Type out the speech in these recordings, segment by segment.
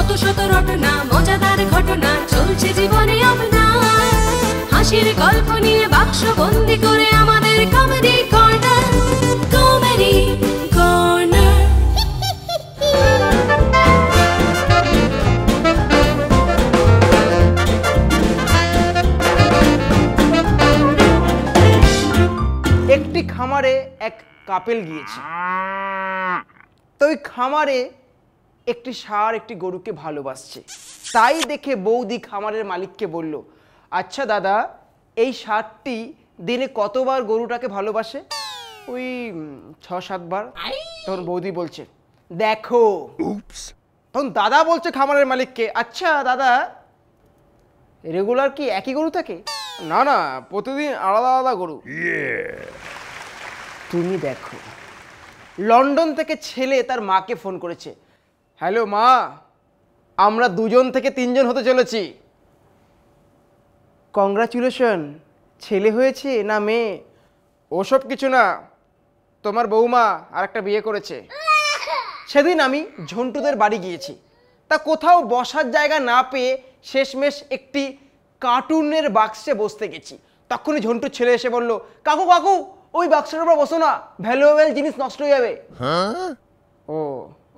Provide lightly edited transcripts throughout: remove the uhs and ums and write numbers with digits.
শত শত রটনা, মজাদার ঘটনা চলছে জীবনে অভিনয়। হাসির গল্প নিয়ে বাক্স বন্দি করে আমাদের কমেডি কর্নার, কমেডি কর্নার। একটি খামারে এক কাপেল গিয়েছে। তো ওই খামারে একটি ষাঁড় একটি গরুকে ভালোবাসছে। তাই দেখে বৌদি খামারের মালিককে বলল, আচ্ছা দাদা, এই ষাঁড়টি দিনে কতবার গরুটাকে ভালোবাসে? ওই ৬-৭ বার। তখন বৌদি বলছে, দেখো। তখন দাদা বলছে খামারের মালিককে, আচ্ছা দাদা, রেগুলার কি একই গরু থাকে? না না, প্রতিদিন আলাদা আলাদা গরু। তুমি দেখো, লন্ডন থেকে ছেলে তার মাকে ফোন করেছে, হ্যালো মা, আমরা 2 থেকে 3 হতে চলেছি। কংগ্রাচুলেশন, ছেলে হয়েছে না মেয়ে? ওসব কিছু না, তোমার বৌমা আর একটা বিয়ে করেছে। সেদিন আমি ঝন্টুদের বাড়ি গিয়েছি। তা কোথাও বসার জায়গা না পেয়ে শেষমেশ একটি কার্টুনের বাক্সে বসতে গেছি। তখনই ঝন্টুর ছেলে এসে বলল, কাকু কাকু, ওই বাক্সটার উপর বসো না, ভ্যালুয়েবল জিনিস নষ্ট হয়ে যাবে। ও,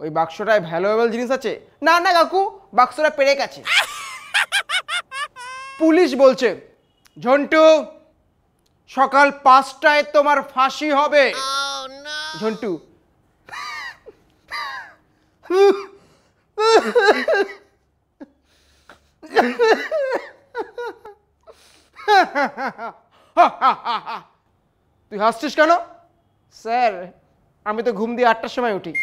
ওই বাক্সটায় ভ্যালুয়েবল জিনিস আছে? না না কাকু, বাক্সটা পেরেক আছে। পুলিশ বলছে, ঝন্টু, সকাল 5টায় তোমার ফাঁসি হবে। ঝন্টু, তুই হাসছিস কেন? স্যার, আমি তো ঘুম দিয়ে 8টার সময় উঠি।